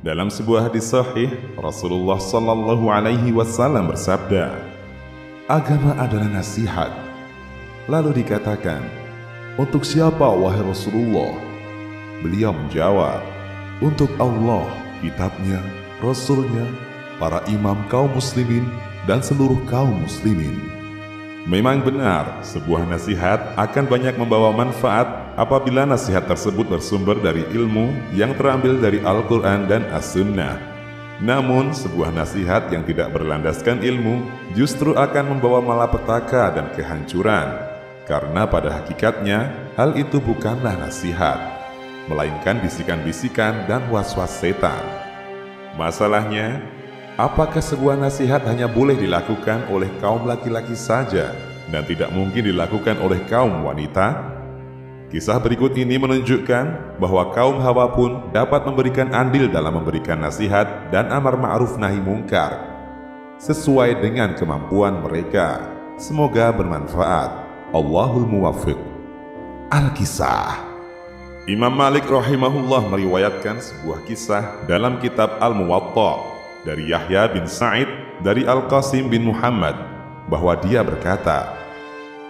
Dalam sebuah hadis sahih, Rasulullah Shallallahu Alaihi Wasallam bersabda, "Agama adalah nasihat." Lalu dikatakan, "Untuk siapa wahai Rasulullah?" Beliau menjawab, "Untuk Allah, kitabnya, Rasulnya, para imam kaum muslimin, dan seluruh kaum muslimin." Memang benar, sebuah nasihat akan banyak membawa manfaat apabila nasihat tersebut bersumber dari ilmu yang terambil dari Al-Quran dan As-Sunnah. Namun, sebuah nasihat yang tidak berlandaskan ilmu justru akan membawa malapetaka dan kehancuran, karena pada hakikatnya hal itu bukanlah nasihat, melainkan bisikan-bisikan dan was-was setan. Masalahnya, apakah sebuah nasihat hanya boleh dilakukan oleh kaum laki-laki saja dan tidak mungkin dilakukan oleh kaum wanita? Kisah berikut ini menunjukkan bahwa kaum Hawa pun dapat memberikan andil dalam memberikan nasihat dan amar ma'ruf nahi mungkar sesuai dengan kemampuan mereka. Semoga bermanfaat. Allahul Muwaffiq. Al-Kisah. Imam Malik rahimahullah meriwayatkan sebuah kisah dalam kitab Al-Muwatta dari Yahya bin Sa'id dari Al-Qasim bin Muhammad bahwa dia berkata,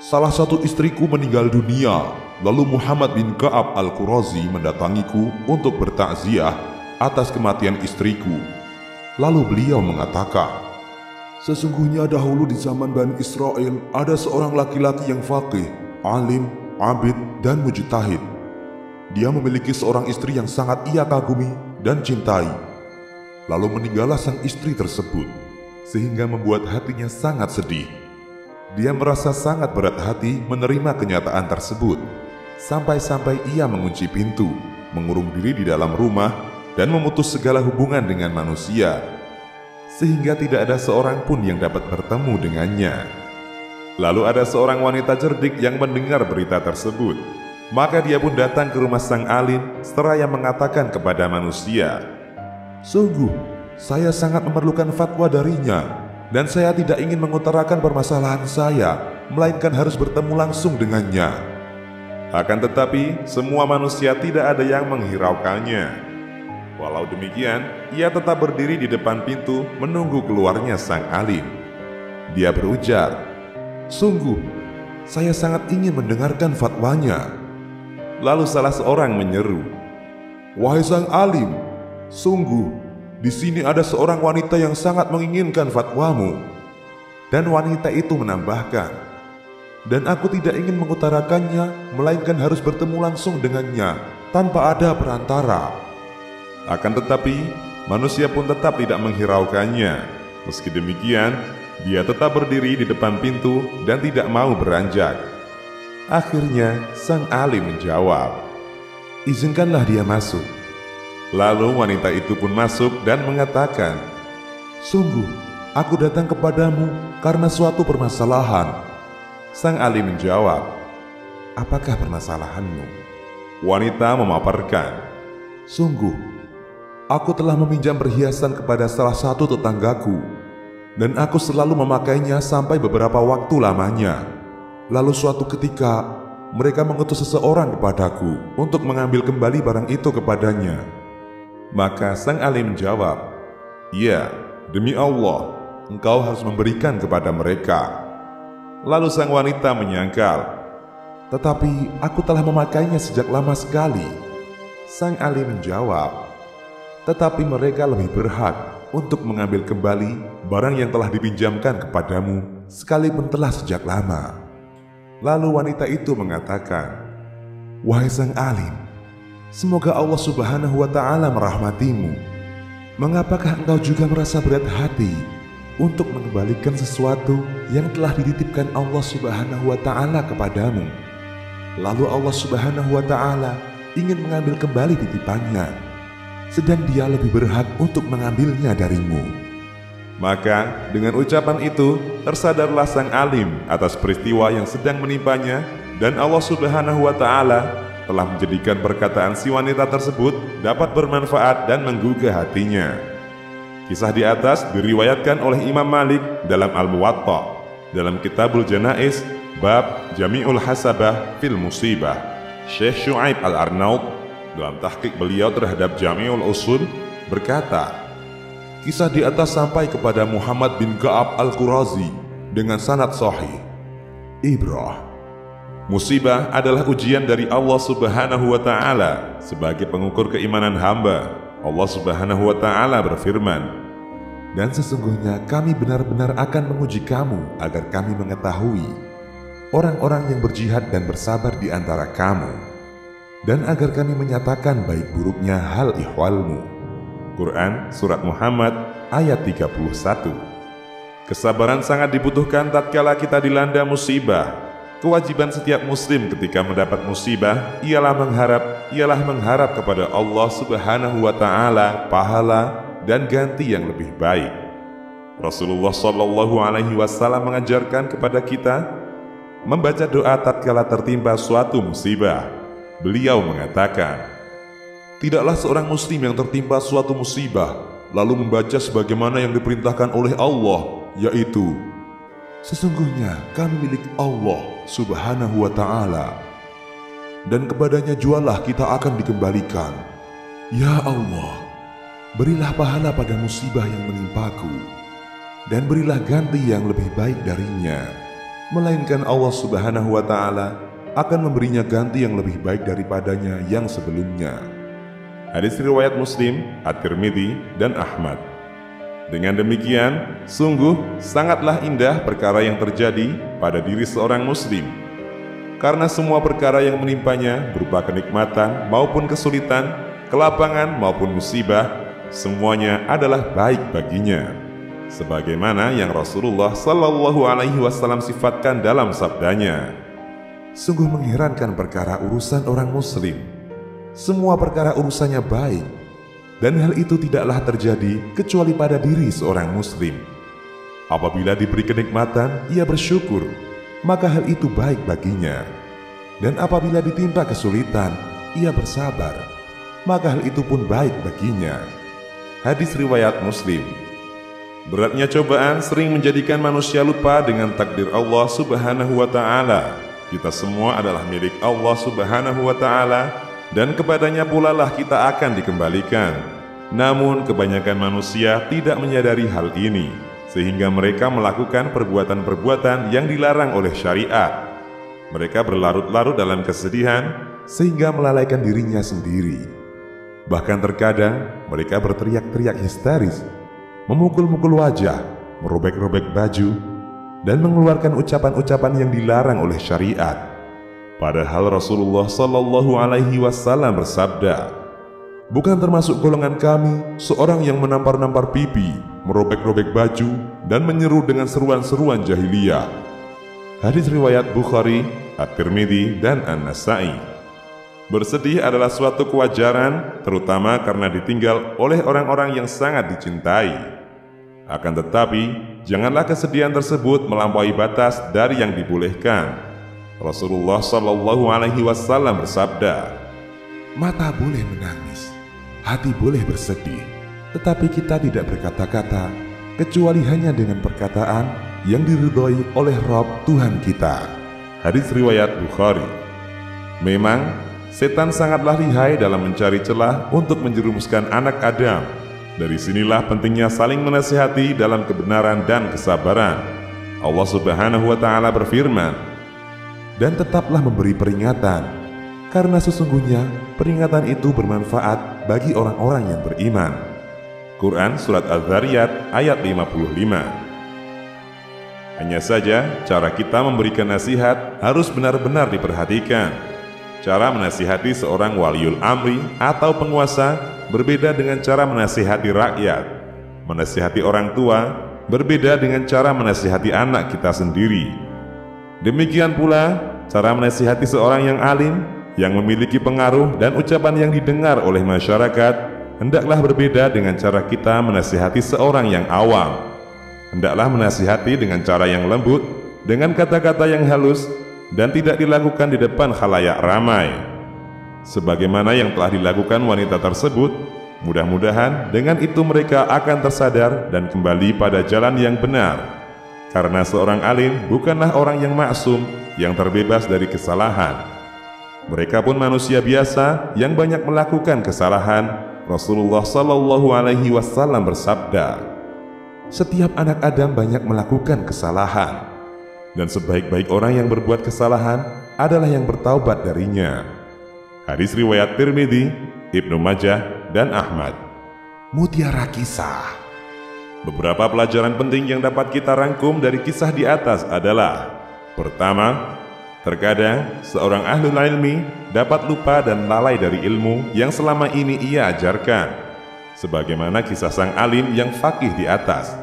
"Salah satu istriku meninggal dunia, lalu Muhammad bin Ka'ab Al-Qurazi mendatangiku untuk bertakziah atas kematian istriku. Lalu beliau mengatakan, 'Sesungguhnya dahulu di zaman Bani Israel ada seorang laki-laki yang faqih, alim, abid, dan mujtahid. Dia memiliki seorang istri yang sangat ia kagumi dan cintai. Lalu meninggallah sang istri tersebut, sehingga membuat hatinya sangat sedih. Dia merasa sangat berat hati menerima kenyataan tersebut, sampai-sampai ia mengunci pintu, mengurung diri di dalam rumah, dan memutus segala hubungan dengan manusia, sehingga tidak ada seorang pun yang dapat bertemu dengannya. Lalu ada seorang wanita cerdik yang mendengar berita tersebut, maka dia pun datang ke rumah sang alim seraya mengatakan kepada manusia, 'Sungguh, saya sangat memerlukan fatwa darinya, dan saya tidak ingin mengutarakan permasalahan saya, melainkan harus bertemu langsung dengannya.' Akan tetapi, semua manusia tidak ada yang menghiraukannya. Walau demikian, ia tetap berdiri di depan pintu menunggu keluarnya sang alim. Dia berujar, 'Sungguh, saya sangat ingin mendengarkan fatwanya.' Lalu salah seorang menyeru, 'Wahai sang alim, sungguh, di sini ada seorang wanita yang sangat menginginkan fatwamu.' Dan wanita itu menambahkan, 'Dan aku tidak ingin mengutarakannya, melainkan harus bertemu langsung dengannya, tanpa ada perantara.' Akan tetapi, manusia pun tetap tidak menghiraukannya. Meski demikian, dia tetap berdiri di depan pintu dan tidak mau beranjak. Akhirnya, sang alim menjawab, 'Izinkanlah dia masuk.' Lalu wanita itu pun masuk dan mengatakan, 'Sungguh, aku datang kepadamu karena suatu permasalahan.' Sang alim menjawab, 'Apakah permasalahanmu?' Wanita memaparkan, 'Sungguh, aku telah meminjam perhiasan kepada salah satu tetanggaku, dan aku selalu memakainya sampai beberapa waktu lamanya. Lalu suatu ketika, mereka mengutus seseorang kepadaku untuk mengambil kembali barang itu kepadanya.' Maka sang alim menjawab, 'Ya, demi Allah, engkau harus memberikan kepada mereka.' Lalu sang wanita menyangkal, 'Tetapi aku telah memakainya sejak lama sekali.' Sang alim menjawab, 'Tetapi mereka lebih berhak untuk mengambil kembali barang yang telah dipinjamkan kepadamu, sekalipun telah sejak lama.' Lalu wanita itu mengatakan, 'Wahai sang alim, semoga Allah Subhanahu wa Ta'ala merahmatimu. Mengapakah engkau juga merasa berat hati untuk mengembalikan sesuatu yang telah dititipkan Allah Subhanahu wa Ta'ala kepadamu? Lalu Allah Subhanahu wa Ta'ala ingin mengambil kembali titipannya, sedang Dia lebih berhak untuk mengambilnya darimu.' Maka dengan ucapan itu tersadarlah sang alim atas peristiwa yang sedang menimpanya, dan Allah Subhanahu wa Ta'ala telah menjadikan perkataan si wanita tersebut dapat bermanfaat dan menggugah hatinya. Kisah di atas diriwayatkan oleh Imam Malik dalam Al-Muwatta, dalam Kitabul Janaiz, bab Jami'ul Hasabah fil Musibah. Syekh Syu'aib Al-Arnaud dalam tahqiq beliau terhadap Jami'ul Usul berkata, kisah di atas sampai kepada Muhammad bin Ka'ab al-Qurazi dengan sanad sahih. Ibrah, musibah adalah ujian dari Allah Subhanahu wa Ta'ala sebagai pengukur keimanan hamba. Allah Subhanahu wa Ta'ala berfirman, dan sesungguhnya kami benar-benar akan menguji kamu agar kami mengetahui orang-orang yang berjihad dan bersabar di antara kamu, dan agar kami menyatakan baik buruknya hal ihwalmu. Quran Surat Muhammad ayat 31. Kesabaran sangat dibutuhkan tatkala kita dilanda musibah. Kewajiban setiap muslim ketika mendapat musibah ialah mengharap kepada Allah Subhanahu wa Ta'ala pahala dan ganti yang lebih baik. Rasulullah Shallallahu Alaihi Wasallam mengajarkan kepada kita membaca doa tatkala tertimpa suatu musibah. Beliau mengatakan, tidaklah seorang muslim yang tertimpa suatu musibah lalu membaca sebagaimana yang diperintahkan oleh Allah, yaitu, sesungguhnya kami milik Allah Subhanahu wa Ta'ala, dan kepadanya jualah kita akan dikembalikan. Ya Allah, berilah pahala pada musibah yang menimpaku, dan berilah ganti yang lebih baik darinya. Melainkan Allah Subhanahu wa Ta'ala akan memberinya ganti yang lebih baik daripadanya yang sebelumnya. Hadis riwayat Muslim, At-Tirmidzi, dan Ahmad. Dengan demikian, sungguh sangatlah indah perkara yang terjadi pada diri seorang muslim. Karena semua perkara yang menimpanya berupa kenikmatan maupun kesulitan, kelapangan maupun musibah, semuanya adalah baik baginya. Sebagaimana yang Rasulullah Shallallahu Alaihi Wasallam sifatkan dalam sabdanya, sungguh mengherankan perkara urusan orang muslim. Semua perkara urusannya baik, dan hal itu tidaklah terjadi kecuali pada diri seorang muslim. Apabila diberi kenikmatan, ia bersyukur, maka hal itu baik baginya. Dan apabila ditimpa kesulitan, ia bersabar, maka hal itu pun baik baginya. Hadis riwayat Muslim. Beratnya cobaan sering menjadikan manusia lupa dengan takdir Allah Subhanahu wa Ta'ala. Kita semua adalah milik Allah Subhanahu wa Ta'ala, dan kepadanya pula lah kita akan dikembalikan. Namun kebanyakan manusia tidak menyadari hal ini, sehingga mereka melakukan perbuatan-perbuatan yang dilarang oleh syariat. Mereka berlarut-larut dalam kesedihan sehingga melalaikan dirinya sendiri. Bahkan terkadang mereka berteriak-teriak histeris, memukul-mukul wajah, merobek-robek baju, dan mengeluarkan ucapan-ucapan yang dilarang oleh syariat. Padahal Rasulullah Shallallahu Alaihi Wasallam bersabda, bukan termasuk golongan kami seorang yang menampar-nampar pipi, merobek-robek baju, dan menyeru dengan seruan-seruan jahiliyah. Hadis riwayat Bukhari, At-Tirmidzi, dan An-Nasa'i. Bersedih adalah suatu kewajaran, terutama karena ditinggal oleh orang-orang yang sangat dicintai. Akan tetapi, janganlah kesedihan tersebut melampaui batas dari yang dibolehkan. Rasulullah Shallallahu Alaihi Wasallam bersabda, mata boleh menangis, hati boleh bersedih, tetapi kita tidak berkata-kata kecuali hanya dengan perkataan yang diridhoi oleh Rabb Tuhan kita. Hadis riwayat Bukhari. Memang setan sangatlah lihai dalam mencari celah untuk menjerumuskan anak Adam. Dari sinilah pentingnya saling menasihati dalam kebenaran dan kesabaran. Allah Subhanahu wa Ta'ala berfirman, dan tetaplah memberi peringatan, karena sesungguhnya peringatan itu bermanfaat bagi orang-orang yang beriman. Quran Surat Az-Zariyat ayat 55. Hanya saja cara kita memberikan nasihat harus benar-benar diperhatikan. Cara menasihati seorang waliul amri atau penguasa berbeda dengan cara menasihati rakyat. Menasihati orang tua berbeda dengan cara menasihati anak kita sendiri. Demikian pula cara menasihati seorang yang alim, yang memiliki pengaruh dan ucapan yang didengar oleh masyarakat, hendaklah berbeda dengan cara kita menasihati seorang yang awam. Hendaklah menasihati dengan cara yang lembut, dengan kata-kata yang halus, dan tidak dilakukan di depan khalayak ramai. Sebagaimana yang telah dilakukan wanita tersebut, mudah-mudahan dengan itu mereka akan tersadar dan kembali pada jalan yang benar. Karena seorang alim bukanlah orang yang maksum, yang terbebas dari kesalahan. Mereka pun manusia biasa yang banyak melakukan kesalahan, Rasulullah Shallallahu Alaihi Wasallam bersabda, "Setiap anak Adam banyak melakukan kesalahan, dan sebaik-baik orang yang berbuat kesalahan adalah yang bertaubat darinya." Hadis riwayat Tirmidzi, Ibnu Majah, dan Ahmad. Mutiara kisah. Beberapa pelajaran penting yang dapat kita rangkum dari kisah di atas adalah: pertama, terkadang seorang ahlul ilmi dapat lupa dan lalai dari ilmu yang selama ini ia ajarkan, sebagaimana kisah sang alim yang faqih di atas.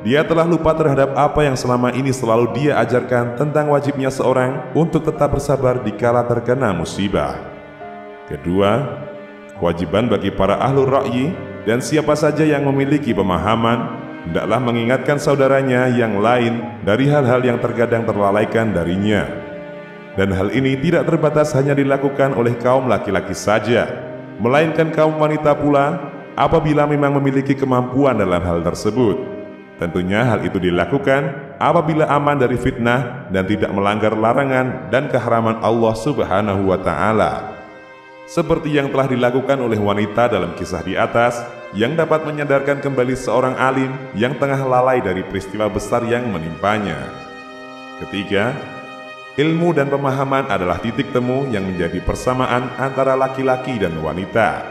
Dia telah lupa terhadap apa yang selama ini selalu dia ajarkan tentang wajibnya seorang untuk tetap bersabar dikala terkena musibah. Kedua, kewajiban bagi para ahlul ra'yi dan siapa saja yang memiliki pemahaman hendaklah mengingatkan saudaranya yang lain dari hal-hal yang terkadang terlalaikan darinya. Dan hal ini tidak terbatas hanya dilakukan oleh kaum laki-laki saja, melainkan kaum wanita pula apabila memang memiliki kemampuan dalam hal tersebut. Tentunya hal itu dilakukan apabila aman dari fitnah dan tidak melanggar larangan dan keharaman Allah Subhanahu wa Ta'ala, seperti yang telah dilakukan oleh wanita dalam kisah di atas, yang dapat menyadarkan kembali seorang alim yang tengah lalai dari peristiwa besar yang menimpanya. Ketiga, ilmu dan pemahaman adalah titik temu yang menjadi persamaan antara laki-laki dan wanita,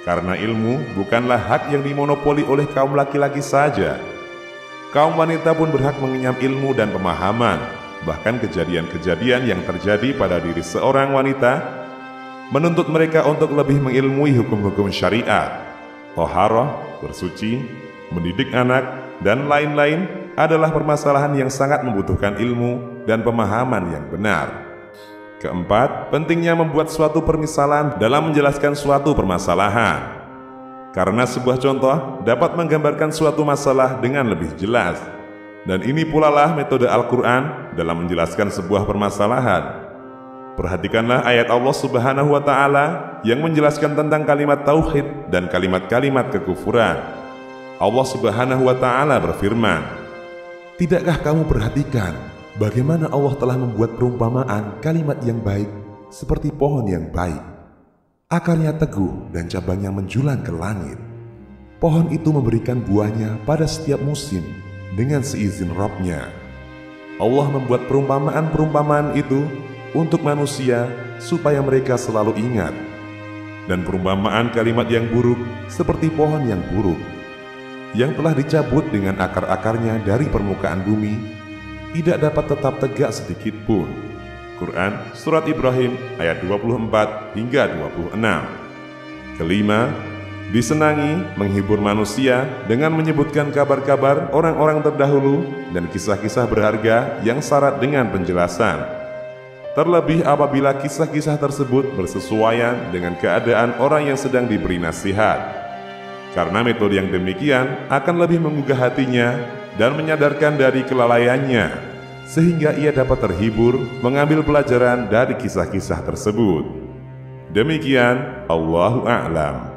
karena ilmu bukanlah hak yang dimonopoli oleh kaum laki-laki saja. Kaum wanita pun berhak mengenyam ilmu dan pemahaman. Bahkan kejadian-kejadian yang terjadi pada diri seorang wanita menuntut mereka untuk lebih mengilmui hukum-hukum syariat, toharah, bersuci, mendidik anak, dan lain-lain adalah permasalahan yang sangat membutuhkan ilmu dan pemahaman yang benar. Keempat, pentingnya membuat suatu permisalan dalam menjelaskan suatu permasalahan, karena sebuah contoh dapat menggambarkan suatu masalah dengan lebih jelas. Dan ini pula lah metode Al-Quran dalam menjelaskan sebuah permasalahan. Perhatikanlah ayat Allah Subhanahu wa Ta'ala yang menjelaskan tentang kalimat tauhid dan kalimat-kalimat kekufuran. Allah Subhanahu wa Ta'ala berfirman, "Tidakkah kamu perhatikan bagaimana Allah telah membuat perumpamaan kalimat yang baik seperti pohon yang baik, akarnya teguh dan cabangnya menjulang ke langit. Pohon itu memberikan buahnya pada setiap musim dengan seizin Rabb-Nya." Allah membuat perumpamaan-perumpamaan itu untuk manusia supaya mereka selalu ingat. Dan perumpamaan kalimat yang buruk seperti pohon yang buruk yang telah dicabut dengan akar-akarnya dari permukaan bumi, tidak dapat tetap tegak sedikit pun. Quran Surat Ibrahim ayat 24 hingga 26. Kelima, disenangi menghibur manusia dengan menyebutkan kabar-kabar orang-orang terdahulu dan kisah-kisah berharga yang syarat dengan penjelasan. Terlebih apabila kisah-kisah tersebut bersesuaian dengan keadaan orang yang sedang diberi nasihat, karena metode yang demikian akan lebih menggugah hatinya dan menyadarkan dari kelalaiannya, sehingga ia dapat terhibur mengambil pelajaran dari kisah-kisah tersebut. Demikian, Allahu a'lam.